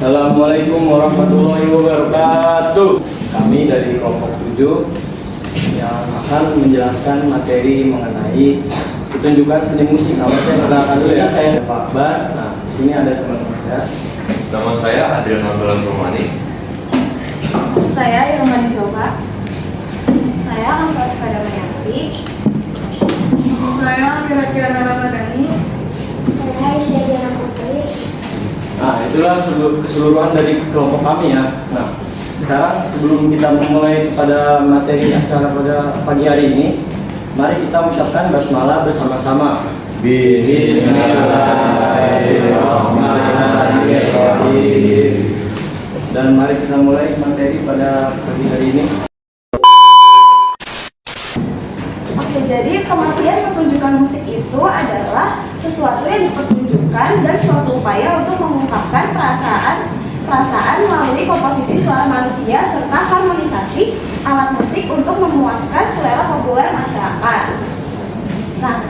Assalamualaikum warahmatullahi wabarakatuh. Kami dari kelompok 7 yang akan menjelaskan materi mengenai pertunjukan seni musik. Nama saya perkenalkan dulu ya, saya Pak Akbar. Nah, di sini ada teman-teman saya. Nama saya Adrian Marvelas Romani. Saya Irmani Silva. Saya Ansar Kadamayanti. Saya Kira-Kira Ramadhani. Saya Aisyah Diana Putri. Nah, itulah keseluruhan dari kelompok kami ya. Nah, sekarang sebelum kita memulai pada materi acara pada pagi hari ini, mari kita mengucapkan basmalah bersama-sama. Bismillahirrahmanirrahim. Dan mari kita mulai materi pada pagi hari ini. Oke, jadi pengertian pertunjukan musik itu adalah sesuatu yang dipertunjukkan dan suatu upaya untuk mengungkapkan perasaan melalui komposisi suara manusia serta harmonisasi alat musik untuk memuaskan selera populer masyarakat. Nah,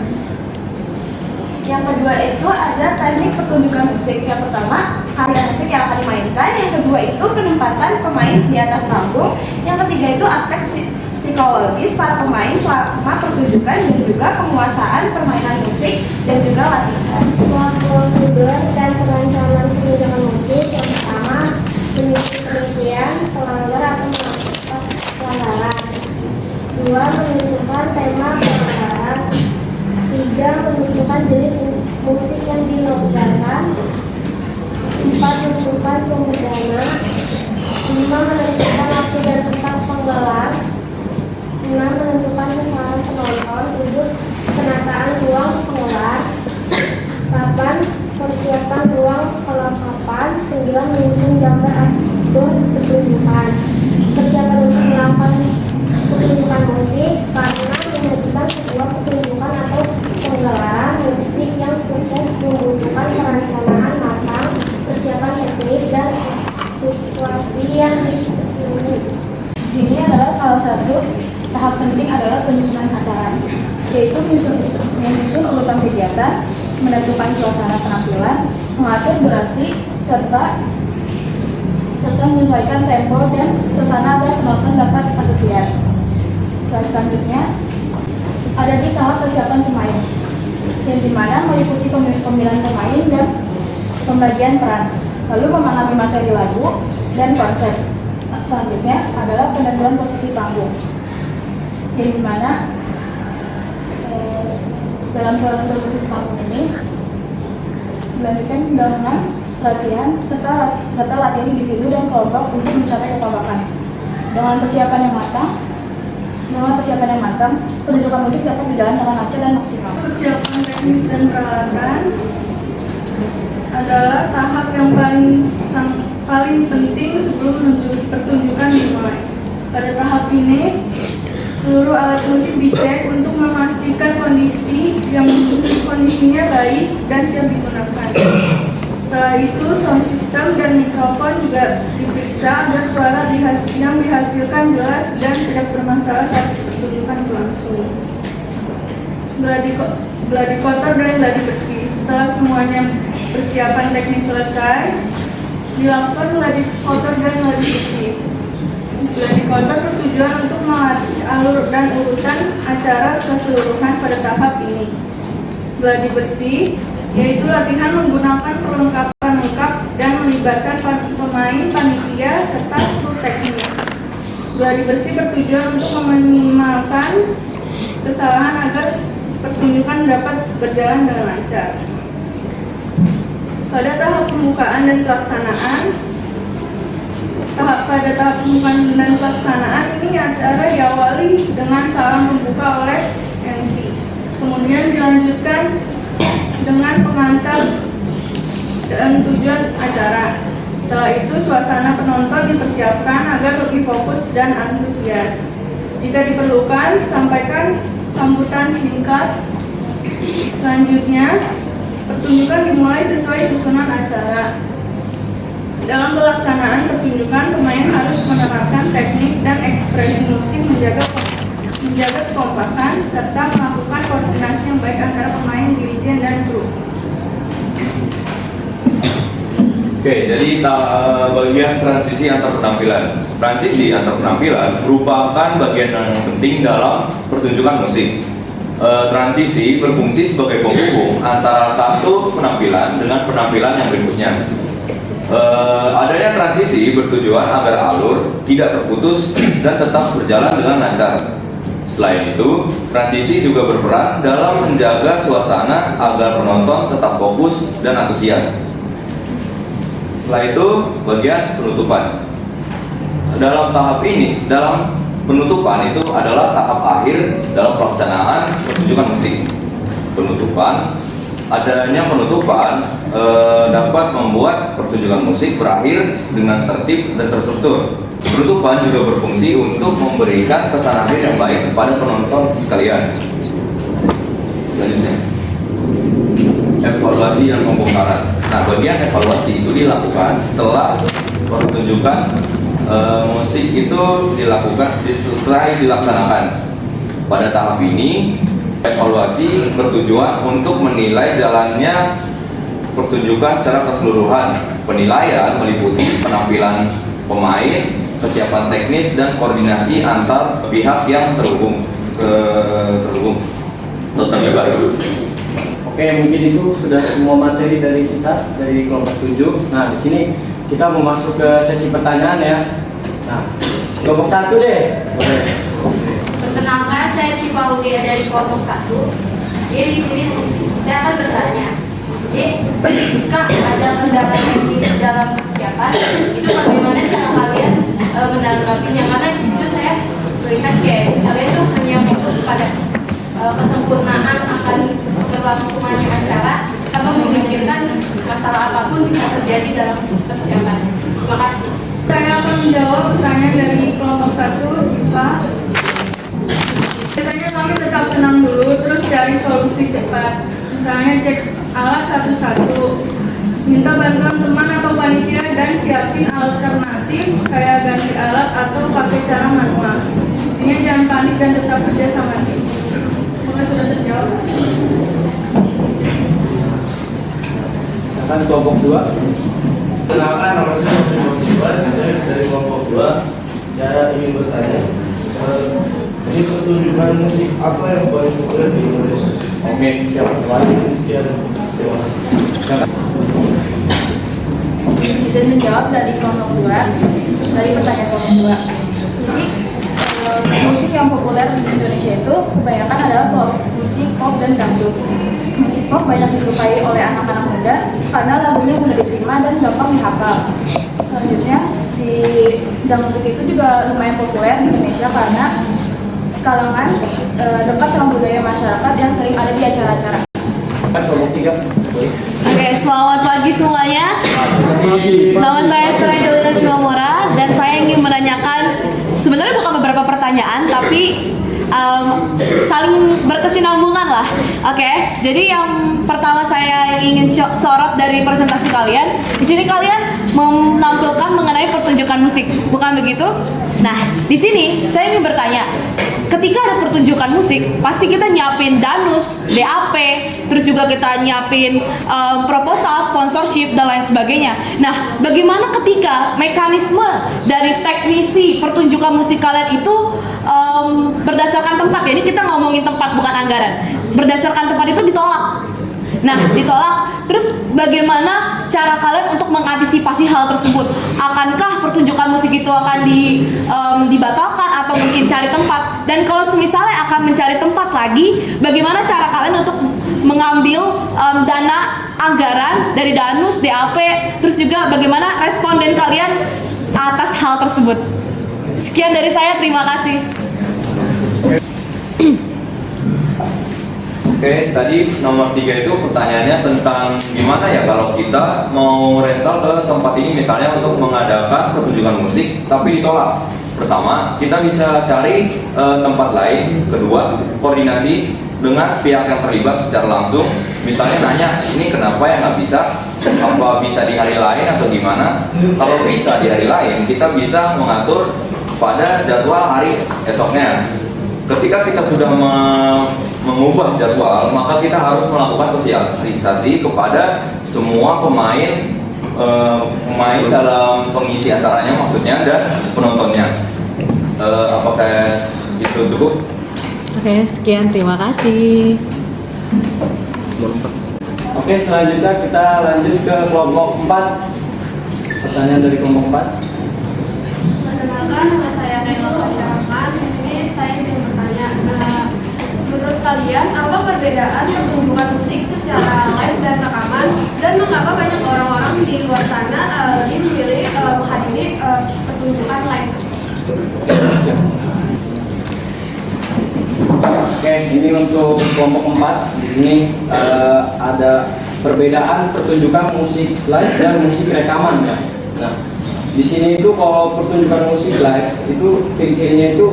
yang kedua itu ada teknik pertunjukan musik. Yang pertama, karya musik yang akan dimainkan. Yang kedua itu penempatan pemain di atas panggung. Yang ketiga itu aspek psikologis para pemain selama pertunjukan dan juga penguasaan permainan musik dan juga latihan. Sebuah prosedur dan perencanaan pertunjukan musik. Yang pertama, penelitian pelanggar atau melakukan pelanggaran. Dua, menentukan tema pelanggaran. Tiga, menentukan jenis musik yang dilakukan. Empat, menentukan sumber dana. Lima, menentukan waktu dan tempat penggelar. 6. Menentukan sasaran penonton. 7. Penataan ruang pengelar. 8. Persiapan ruang kelengkapan. 9. Menyusun gambar atur pertunjukan. Persiapan untuk melakukan pertunjukan musik karena menjadikan sebuah pertunjukan atau penggelaran musik yang sukses membutuhkan perencanaan matang, persiapan teknis dan situasi yang disebut. Ini adalah salah satu tahap penting adalah penyusunan acara, yaitu menyusun urutan kegiatan, menentukan suasana penampilan, mengatur durasi, serta menyesuaikan tempo dan suasana agar penonton dapat antusias. Selanjutnya ada di tahap persiapan pemain, yang dimana meliputi pemilihan pemain dan pembagian peran, lalu memahami materi lagu dan konsep. Selanjutnya adalah penentuan posisi panggung, yang dimana dalam penentuan posisi panggung ini dilanjutkan dengan latihan serta latihan individu dan kelompok untuk mencapai kekompakan. Dengan persiapan yang matang, pertunjukan musik dapat berjalan dengan lancar dan maksimal. Persiapan teknis dan peralatan adalah tahap yang paling penting sebelum pertunjukan dimulai. Pada tahap ini, seluruh alat musik dicek untuk memastikan kondisinya baik dan siap digunakan. Setelah itu, sound system dan mikrofon juga diperiksa agar suara yang dihasilkan jelas dan tidak bermasalah saat pertunjukan berlangsung. Gladi kotor dan gladi bersih. Setelah semuanya persiapan teknis selesai, dilakukan gladi kotor dan gladi bersih. Gladi kotor bertujuan untuk melatih alur dan urutan acara keseluruhan pada tahap ini. Gladi bersih yaitu latihan menggunakan perlengkapan lengkap dan melibatkan pemain, panitia, serta kru teknis. Gladi bersih bertujuan untuk meminimalkan kesalahan agar pertunjukan dapat berjalan dengan lancar. Pada tahap pembukaan dan pelaksanaan, ini acara diawali dengan salam pembuka oleh MC. Kemudian dilanjutkan dengan pengantar dan tujuan acara. Setelah itu suasana penonton dipersiapkan agar lebih fokus dan antusias. Jika diperlukan, sampaikan sambutan singkat. Selanjutnya, pertunjukan dimulai sesuai susunan acara. Dalam pelaksanaan pertunjukan, pemain harus menerapkan teknik dan ekspresi musik, menjaga kekompakan, serta melakukan koordinasi yang baik antara pemain, dirijen, dan kru. Oke, jadi bagian transisi antar penampilan. Transisi antar penampilan merupakan bagian yang penting dalam pertunjukan musik. Transisi berfungsi sebagai penghubung antara satu penampilan dengan penampilan yang berikutnya. Adanya transisi bertujuan agar alur tidak terputus dan tetap berjalan dengan lancar. Selain itu, transisi juga berperan dalam menjaga suasana agar penonton tetap fokus dan antusias. Setelah itu, bagian penutupan. Dalam penutupan itu adalah tahap akhir dalam pelaksanaan pertunjukan musik. Adanya penutupan dapat membuat pertunjukan musik berakhir dengan tertib dan terstruktur. Penutupan juga berfungsi untuk memberikan kesan akhir yang baik kepada penonton sekalian. Selanjutnya, evaluasi dan pembongkaran. Nah, bagian evaluasi itu dilakukan setelah pertunjukan musik itu selesai dilaksanakan. Pada tahap ini, evaluasi bertujuan untuk menilai jalannya pertunjukan secara keseluruhan. Penilaian meliputi penampilan pemain, kesiapan teknis, dan koordinasi antar pihak yang terhubung. Terlibat. Oke, mungkin itu sudah semua materi dari kita dari kelompok 7. Nah, di sini kita mau masuk ke sesi pertanyaan ya. Nah, kelompok 1 deh. Boleh. Perkenalkan, saya Syifa Udia dari kelompok 1. Jadi di sini saya akan bertanya. Jadi, jika ada kendala teknis dalam persiapan, itu bagaimana cara kalian menanggapinya? Karena di situ saya melihat kayak kalian tuh hanya fokus pada kesempurnaan akan berlangsungannya acara, tanpa memikirkan masalah apapun bisa terjadi dalam persiapan. Terima kasih. Saya akan menjawab pertanyaan dari kelompok 1, Syifa. Biasanya kami tetap tenang dulu, terus cari solusi cepat. Misalnya cek alat satu-satu, minta bantuan teman atau panitia, dan siapin alternatif kayak ganti alat atau pakai cara manual. Intinya jangan panik dan tetap kerja sama tim. Semoga sudah terjawab. Silakan kelompok 2. Kenalkan, nama saya Iwan, saya dari kelompok 2. Saya ingin bertanya, ini pertunjukan musik apa yang paling populer di Indonesia? Oke, siap. Sekian, terima kasih. Izin menjawab dari kelompok 2, dari pertanyaan kelompok 2. Jadi musik yang populer di Indonesia itu kebanyakan adalah musik pop dan dangdut. Musik pop banyak disukai oleh anak-anak muda karena lagunya mudah diterima dan gampang dihafal. Selanjutnya di dangdut itu juga lumayan populer di Indonesia karena kalangan dekat sama budaya masyarakat yang sering ada di acara-acara. Kelompok 3. Oke, selamat pagi semuanya. Nama saya Serai Delina Simamora dan saya ingin menanyakan sebenarnya bukan beberapa pertanyaan tapi saling berkesinambungan lah. Oke, jadi yang pertama saya ingin sorot dari presentasi kalian, di sini kalian menampilkan mengenai pertunjukan musik, bukan begitu? Nah, di sini saya ingin bertanya, ketika ada pertunjukan musik, pasti kita nyiapin danus, DAP, terus juga kita nyiapin proposal, sponsorship, dan lain sebagainya. Nah, bagaimana ketika mekanisme dari teknisi pertunjukan musik kalian itu berdasarkan tempat, ya ini kita ngomongin tempat bukan anggaran, berdasarkan tempat itu ditolak. Nah, ditolak, terus bagaimana cara kalian untuk mengantisipasi hal tersebut? Akankah pertunjukan musik itu akan dibatalkan atau mungkin cari tempat? Dan kalau semisalnya akan mencari tempat lagi, bagaimana cara kalian untuk mengambil dana anggaran dari danus, DAP, terus juga bagaimana responden kalian atas hal tersebut? Sekian dari saya, terima kasih. Oke, tadi nomor 3 itu pertanyaannya tentang gimana ya kalau kita mau rental ke tempat ini misalnya untuk mengadakan pertunjukan musik tapi ditolak. Pertama, kita bisa cari tempat lain. Kedua, koordinasi dengan pihak yang terlibat secara langsung. Misalnya nanya, ini kenapa ya nggak bisa? Apa bisa di hari lain atau gimana? Kalau bisa di hari lain, kita bisa mengatur pada jadwal hari esoknya. Ketika kita sudah mengubah jadwal, maka kita harus melakukan sosialisasi kepada semua pemain pemain dalam pengisi acaranya maksudnya dan penontonnya. Apakah itu cukup? Oke, sekian, terima kasih. Oke, selanjutnya kita lanjut ke kelompok 4. Pertanyaan dari kelompok 4. Perkenalkan, nama saya Naila Fasyarakat. Di sini saya ingin bertanya, menurut kalian apa perbedaan pertunjukan musik secara live dan rekaman, dan mengapa banyak orang-orang di luar sana lebih memilih menghadiri pertunjukan live? Oke, ini untuk kelompok 4. Di sini ada perbedaan pertunjukan musik live dan musik rekaman ya. Nah, di sini itu kalau pertunjukan musik live itu ciri-cirinya itu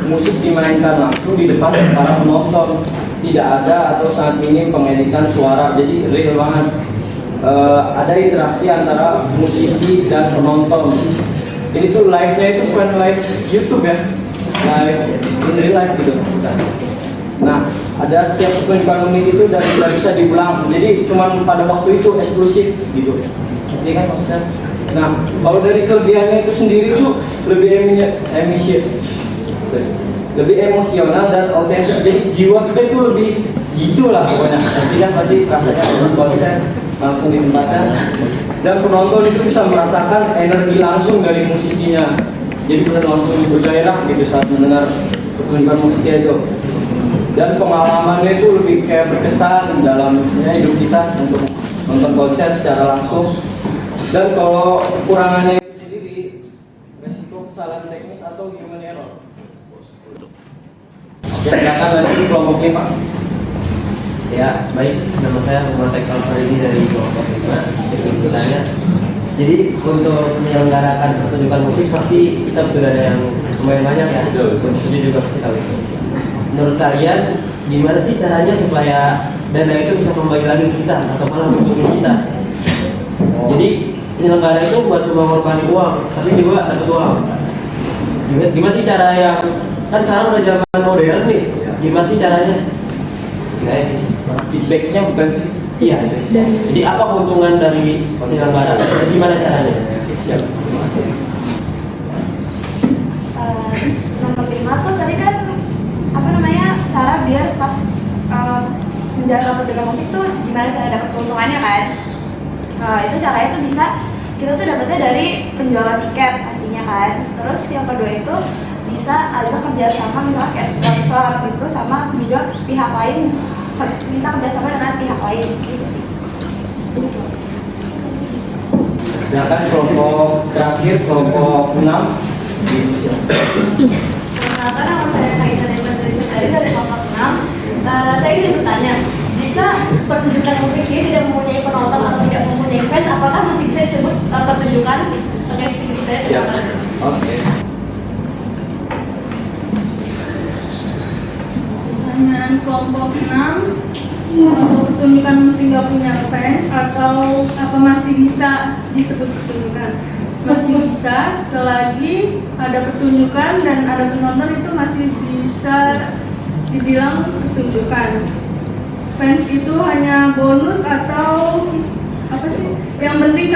musik dimainkan langsung di depan para penonton, tidak ada atau sangat minim pengeditan suara, jadi real banget. Ada interaksi antara musisi dan penonton. Ini tuh live-nya itu bukan live YouTube ya, live in real life gitu. Nah, ada setiap pertunjukan unik itu dan tidak bisa diulang, jadi cuma pada waktu itu eksklusif gitu. Ini kan maksudnya. Nah, kalau dari kelebihannya itu sendiri itu lebih lebih emosional dan otentik. Jadi jiwa kita itu lebih gitulah pokoknya. Nanti kan pasti rasanya nonton konser langsung di tempatnya. Dan penonton itu bisa merasakan energi langsung dari musisinya. Jadi benar langsung bergairah gitu saat mendengar pertunjukan musiknya itu. Dan pengalamannya itu lebih kayak berkesan dalam hidup kita untuk nonton konser secara langsung. Dan kalau kekurangannya itu sendiri, resiko kesalahan teknis atau human error. Silakan lanjut kelompok 5. Ya, baik. Nama saya Muhammad Ekal Faridi dari kelompok 5. Bertanya. Jadi untuk menyelenggarakan pertunjukan musik pasti kita sudah ada yang lumayan banyak ya. Jadi juga pasti tahu itu. Menurut kalian gimana sih caranya supaya dana itu bisa kembali lagi ke kita atau malah menguntungkan kita? Jadi penyelenggara itu buat cuma ngorbanin uang, tapi juga dapat uang. Gimana sih cara yang kan sekarang udah zaman modern nih? Gimana sih caranya? Gimana sih? Feedbacknya bukan sih. Iya. Jadi apa keuntungan dari penyelenggara? Gimana caranya? Siap. Terima kasih. Nomor 5 tuh tadi kan apa namanya, cara biar pas menjalankan pertunjukan musik tuh gimana cara dapat keuntungannya kan. Itu caranya tuh bisa kita tuh dapetnya dari penjualan tiket pastinya kan. Terus yang kedua itu bisa ajak kerjasama misalnya kayak sponsor gitu, sama juga pihak lain, minta kerjasama dengan pihak lain gitu sih. Silakan kelompok terakhir, kelompok 6. Perkenalkan, nama saya Kaisa dari kelompok 6. Saya ingin bertanya, jika pertunjukan musik ini tidak mempunyai penonton atau tidak mempunyai fans, apakah masih bisa disebut pertunjukan? Oke, segitu saja. Terima kasih. Oke. Pertanyaan kelompok 6, kalau pertunjukan musik nggak punya fans atau apa masih bisa disebut pertunjukan? Masih bisa selagi ada pertunjukan dan ada penonton, itu masih bisa dibilang pertunjukan. Fans itu hanya bonus atau apa sih? Yang penting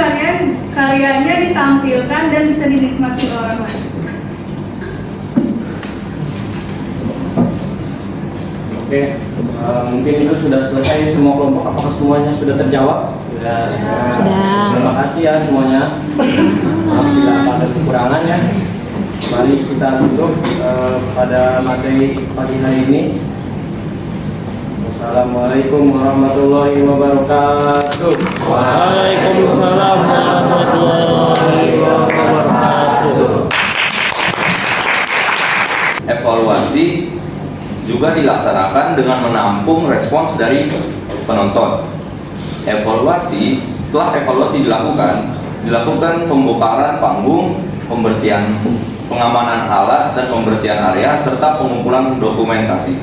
karyanya ditampilkan dan bisa dinikmati oleh orang lain. Oke, mungkin itu sudah selesai semua kelompok. Apakah semuanya sudah terjawab? Sudah. Terima kasih ya semuanya. Maaf bila ada kekurangan ya. Mari kita tutup pada materi pagi hari ini. Wassalamualaikum warahmatullahi wabarakatuh. Waalaikumsalam warahmatullahi wabarakatuh. Evaluasi juga dilaksanakan dengan menampung respons dari penonton. Setelah evaluasi dilakukan pembongkaran panggung, pembersihan pengamanan alat dan pembersihan area serta pengumpulan dokumentasi.